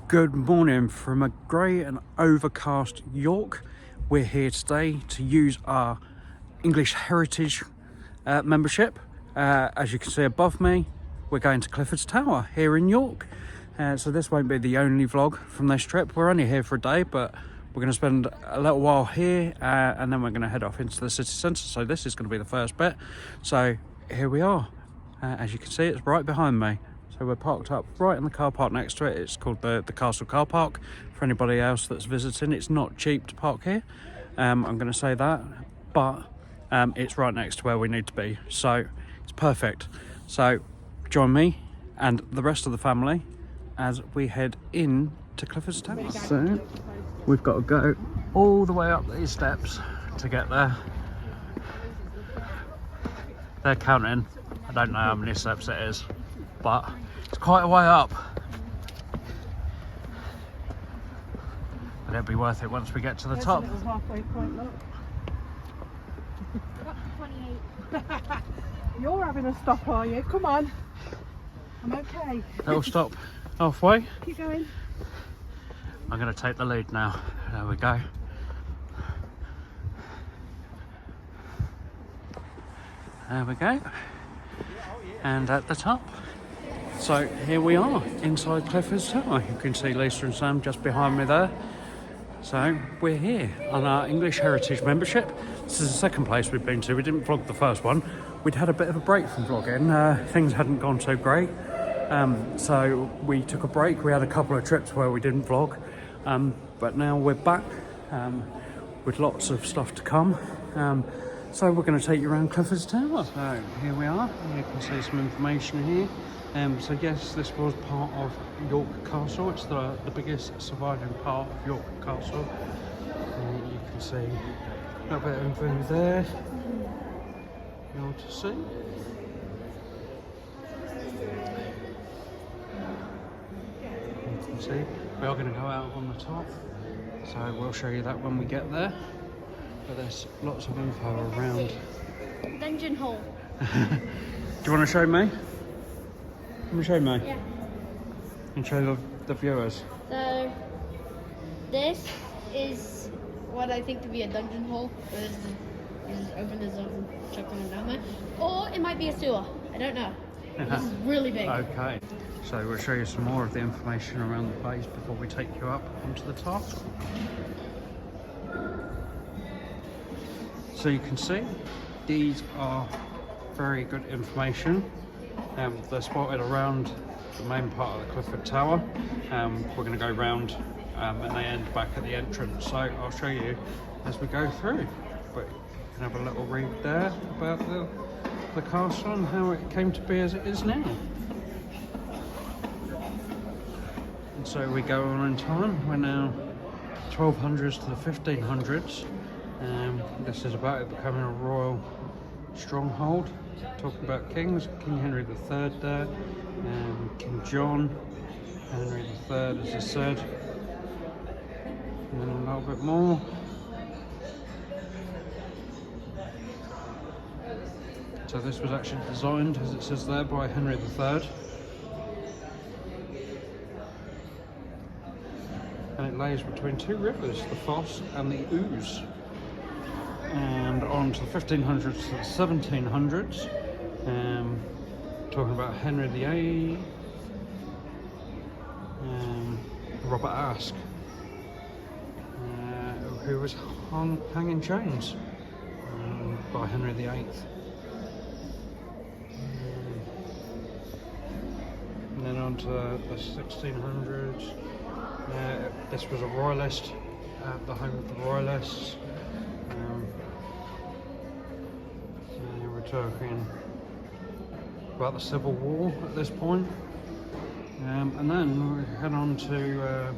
Good morning from a grey and overcast York. We're here today to use our English Heritage membership. As you can see above me, we're going to Clifford's Tower here in York. So this won't be the only vlog from this trip. We're only here for a day, but we're going to spend a little while here and then we're going to head off into the city centre. So this is going to be the first bit. So here we are. As you can see, it's right behind me. So we're parked up right in the car park next to it. It's called the Castle Car Park. For anybody else that's visiting, it's not cheap to park here. I'm going to say that, but it's right next to where we need to be. So it's perfect. So join me and the rest of the family as we head in to Clifford's Tower. So we've got to go all the way up these steps to get there. They're counting. I don't know how many steps it is, but it's quite a way up. But it'll be worth it once we get to the top. There's a little halfway point, look. 28. You're having a stop, are you? Come on. I'm okay. It'll stop halfway. Keep going. I'm going to take the lead now. There we go. There we go. And at the top. So here we are inside Clifford's Tower. You can see Lisa and Sam just behind me there. So we're here on our English Heritage membership. This is the second place we've been to. We didn't vlog the first one. We'd had a bit of a break from vlogging. Things hadn't gone so great. So we took a break. We had a couple of trips where we didn't vlog. But now we're back with lots of stuff to come. So we're going to take you around Clifford's Tower. So here we are. You can see some information here. So yes, this was part of York Castle. It's the biggest surviving part of York Castle. You can see a little bit of info there. You want to see? You can see we are going to go out on the top. So we'll show you that when we get there. But there's lots of info around. Dungeon hole. Do you want to show me? Let me show me. Yeah. And show the viewers. So, this is what I think to be a dungeon hole. You just open this up and chuck them down there. Or it might be a sewer. I don't know. This is really big. Okay. So we'll show you some more of the information around the place before we take you up onto the top. So you can see these are very good information. They're spotted around the main part of the Clifford Tower. We're going to go round and they end back at the entrance. So I'll show you as we go through. But you can have a little read there about the castle and how it came to be as it is now. And so we go on in time. We're now 1200s to the 1500s. This is about it becoming a royal stronghold. Talking about kings, King Henry III there, King John, Henry III as I said, and then a little bit more. So this was actually designed, as it says there, by Henry III. And it lays between two rivers, the Foss and the Ouse. And on to the 1500s to the 1700s, talking about Henry VIII, Robert Aske, who was hung in chains by Henry VIII. And then on to the 1600s, this was a royalist, the home of the royalists. Talking about the Civil War at this point, and then we head on to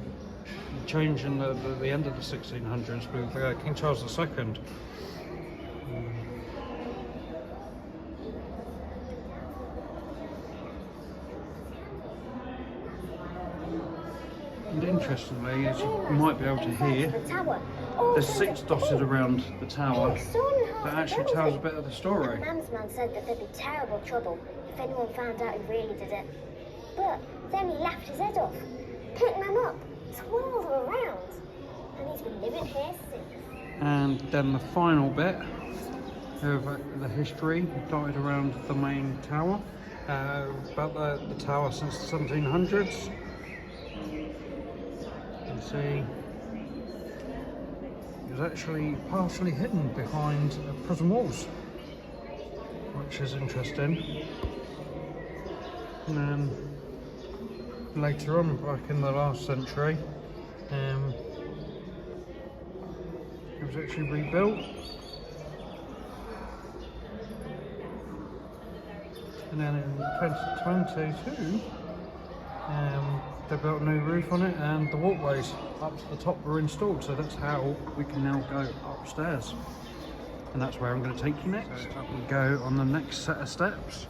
change in the end of the 1600s with King Charles II. And interestingly, as you might be able to hear, there's seats dotted around the tower that actually tells a bit of the story. The man said that there'd be terrible trouble if anyone found out who really did it. But then he laughed his head off. pick them up, twirl them around. And he's been living here since. And then the final bit of the history dotted around the main tower, about the tower since the 1700s. You can see it was actually partially hidden behind prison walls, which is interesting. And then later on, back in the last century, it was actually rebuilt. And then in 2022, they built a new roof on it and the walkways up to the top were installed. So that's how we can now go upstairs. And that's where I'm going to take you next. So up we go on the next set of steps.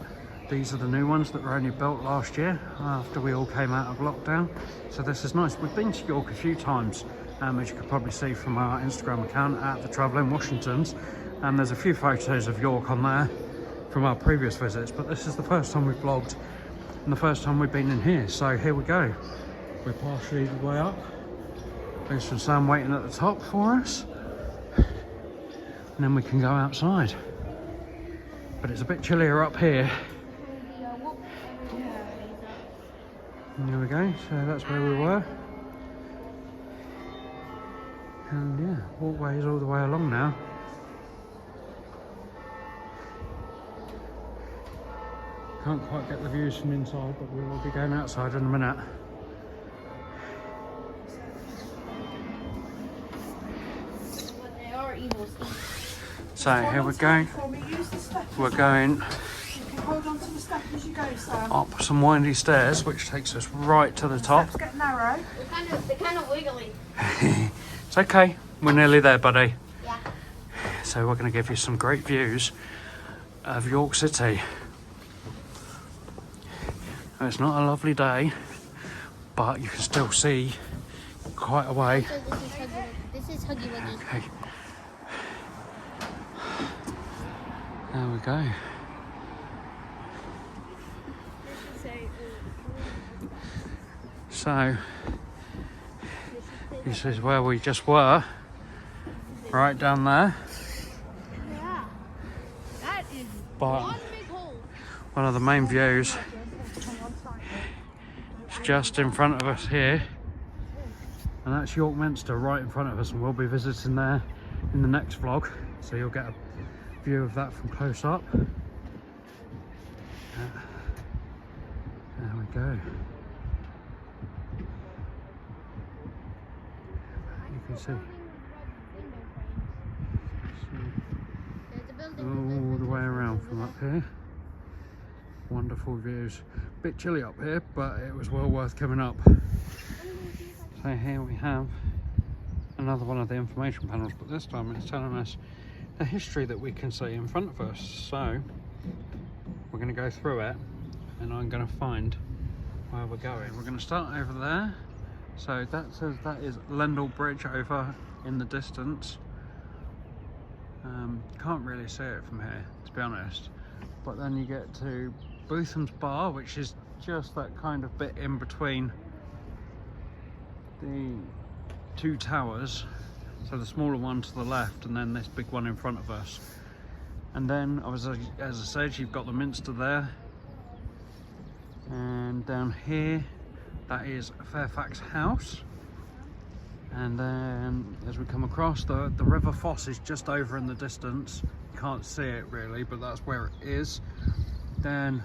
These are the new ones that were only built last year after we all came out of lockdown. So this is nice. We've been to York a few times, as you can probably see from our Instagram account at the Travelling Washingtons. And there's a few photos of York on there from our previous visits, but this is the first time we've vlogged and the first time we've been in here. So here we go. We're partially the way up. There's some Sam waiting at the top for us. And then we can go outside. But it's a bit chillier up here. And there we go, so that's where we were. And yeah, walkways all the way along now. Can't quite get the views from inside, but we will be going outside in a minute. They are evil. So here we go. We're going You can hold on to the step as you go, Sam. up some windy stairs, which takes us right to the top. Steps get narrow. They're kind of wiggly. It's okay, we're nearly there, buddy. Yeah. So we're going to give you some great views of York City. It's not a lovely day, but you can still see quite a way. So this is Huggy Wuggy. Okay. There we go. So this is where we just were, right down there. Yeah. That is But one big hole. one of the main views is just in front of us here, and that's York Minster right in front of us, and we'll be visiting there in the next vlog, so you'll get a view of that from close up. There we go. You can see all the way around from up here. Wonderful views. Bit chilly up here, but it was well worth coming up. So here we have another one of the information panels, but this time it's telling us the history that we can see in front of us. So we're going to go through it and I'm going to find where we're going. We're going to start over there. So that says that is Lendal Bridge over in the distance. Can't really see it from here, to be honest. But then you get to Bootham's Bar, which is just that kind of bit in between the two towers. So the smaller one to the left and then this big one in front of us. And then, as I said, you've got the Minster there. And down here, that is Fairfax House. And then as we come across, the River Foss is just over in the distance. You can't see it really, but that's where it is. Then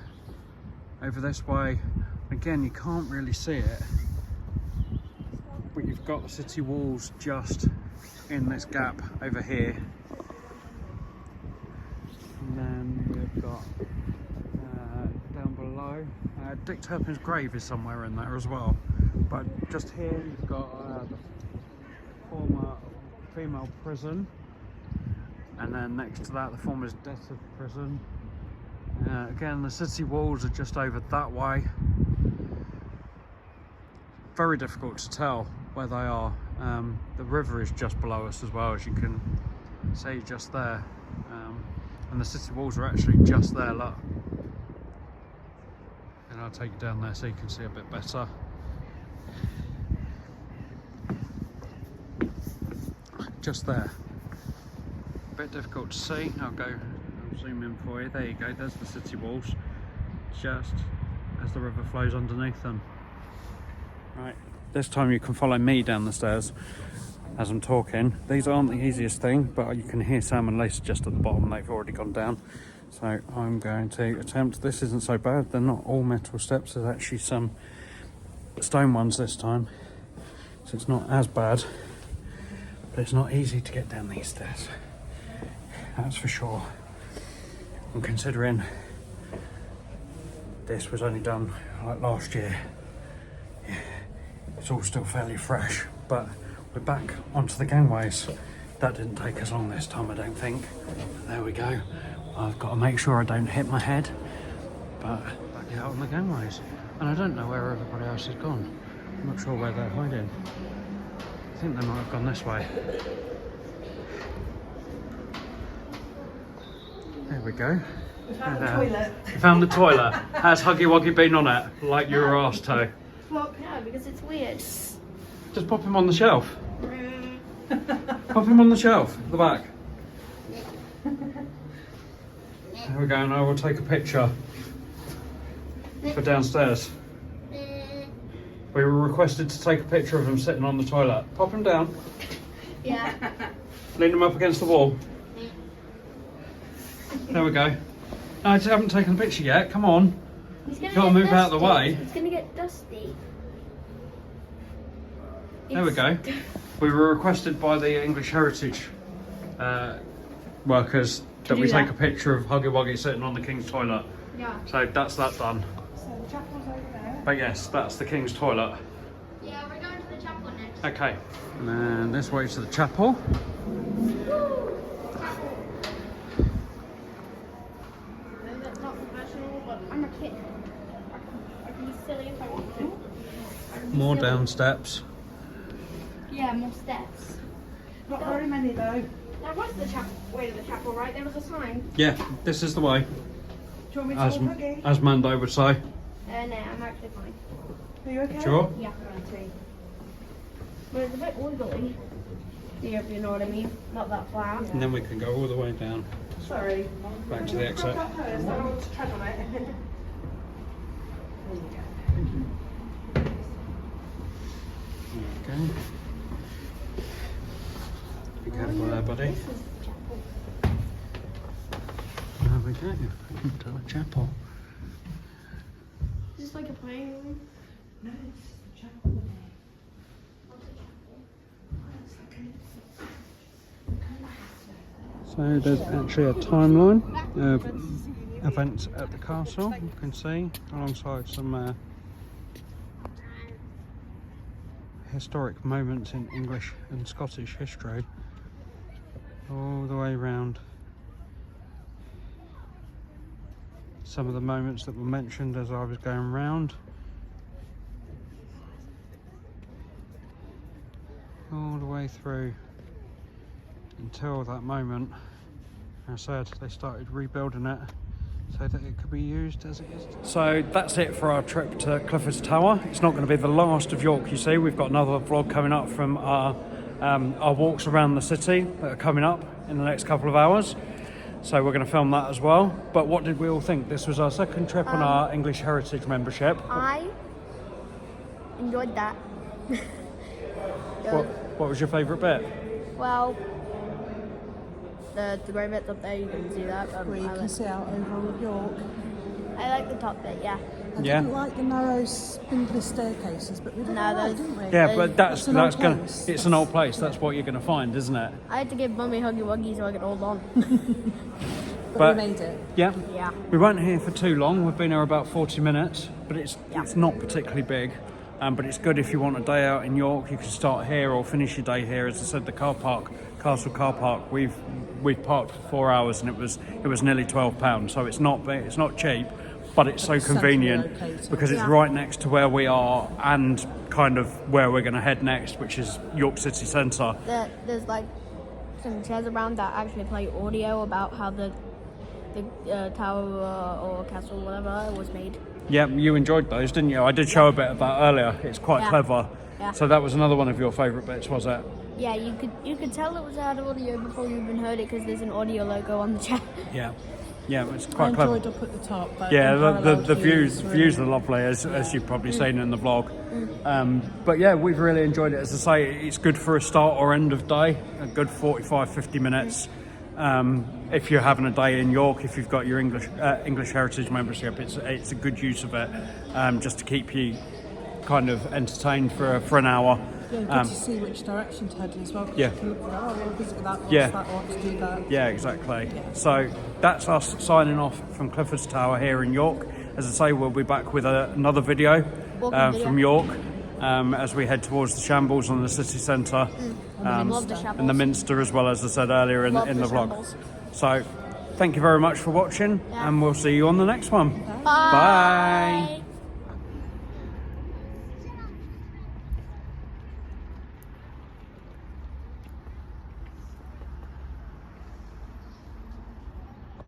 over this way, again, you can't really see it, but you've got the city walls just in this gap over here. And then we've got down below, Dick Turpin's grave is somewhere in there as well. But just here you've got the former female prison, and then next to that the former debtor prison. Again, the city walls are just over that way. Very difficult to tell where they are. The river is just below us as well, as you can see just there. And the city walls are actually just there, look. And I'll take you down there so you can see a bit better. just there. A bit difficult to see. I'll zoom in for you. There you go, there's the city walls, just as the river flows underneath them. Right, this time you can follow me down the stairs as I'm talking. These aren't the easiest thing, but you can hear Sam and Lisa just at the bottom. They've already gone down. So I'm going to attempt. This isn't so bad. They're not all metal steps. There's actually some stone ones this time. So it's not as bad. But it's not easy to get down these stairs. That's for sure. And considering this was only done like last year, yeah, it's all still fairly fresh. But we're back onto the gangways. That didn't take us long this time, I don't think. There we go. I've got to make sure I don't hit my head, but back out on the gangways. And I don't know where everybody else has gone. I'm not sure where they're hiding. I think they might have gone this way. There we go. We found the toilet. You found the toilet. Has Huggy Wuggy been on it, like you were asked to? Look. No, because it's weird. Just pop him on the shelf. Pop him on the shelf at the back. There we go, and I will take a picture for downstairs. We were requested to take a picture of him sitting on the toilet. Pop him down. Yeah. Lean him up against the wall. There we go. No, I just haven't taken a picture yet. Come on. He's gonna Gotta get move out of the dusty. way. It's gonna get dusty. There we go. We were requested by the English Heritage workers that we take a picture of Huggy Wuggy sitting on the King's toilet. Yeah. So that's that done. So the chapel's over there. But yes, that's the King's toilet. Yeah, we're going to the chapel next. Okay. And this way to the chapel. No, that's not professional, but I'm a kid. I can be silly if I want to. I can be More silly. down steps. Yeah, more steps. Not very many though. That was the way to the chapel, right? There was a sign. Yeah, this is the way, Do you want me to as, hold Huggy? as Mando would say. No, I'm actually fine. Are you okay? Sure? Yeah. Righty. But it's a bit wiggly. Yeah, if you know what I mean. Not that flat. And then we can go all the way down, Sorry. back to the exit. Drop that first. I don't want to tread on it. Okay. Be careful there, buddy. This is the chapel. There we go, into the chapel. Is this like a playing room? No, it's the chapel. So there's actually a timeline of events at the castle, you can see, alongside some historic moments in English and Scottish history, all the way around. Some of the moments that were mentioned as I was going round. All the way through until that moment. As I said, they started rebuilding it so that it could be used as it is. So that's it for our trip to Clifford's Tower. It's not going to be the last of York, you see. We've got another vlog coming up from our walks around the city that are coming up in the next couple of hours. So we're going to film that as well. But what did we all think? This was our second trip on our English Heritage membership. I enjoyed that. What was your favourite bit? Well, the grey bits up there, you can see that. Where you can see out over all of York. I like the top bit, yeah. I didn't like the narrow spindly staircases, but we did No, alright, those- didn't we? Yeah, but that's an old gonna. place. It's an old place. That's what you're gonna find, isn't it? I had to give Mummy Huggy Wuggy so I could hold on. But we made it. Yeah. Yeah. We weren't here for too long. We've been here about 40 minutes, but it's not particularly big. But it's good if you want a day out in York. You can start here or finish your day here. As I said, the Castle car park. We've parked for 4 hours and it was nearly £12. So it's not cheap, but it's so convenient located. because it's right next to where we are and kind of where we're going to head next, which is York City Centre. There's like some chairs around that actually play audio about how the tower or castle, whatever, was made. Yeah, you enjoyed those, didn't you? I did show a bit of that earlier. It's quite clever. Yeah. So that was another one of your favourite bits, was it? Yeah, you could tell it was out of audio before you even heard it because there's an audio logo on the chat. Yeah. Yeah, it's I quite clever. enjoyed up at the top. But Yeah, the unparalleled views really- are lovely, as you've probably seen in the vlog. But yeah, we've really enjoyed it. As I say, it's good for a start or end of day, a good 45-50 minutes. If you're having a day in York, if you've got your English Heritage membership, it's a good use of it, just to keep you kind of entertained for an hour. Yeah, good to see which direction to head in as well. 'Cause Yeah. you can look at, oh, we'll visit that, watch Yeah. that, watch, do that. Yeah, exactly. Yeah. So that's us signing off from Clifford's Tower here in York. As I say, we'll be back with another video Walking video. from York as we head towards the Shambles on the city centre Love the and the shambles. Minster, as well as I said earlier in Love the the vlog. shambles. So thank you very much for watching, Yeah. and we'll see you on the next one. Bye. Bye.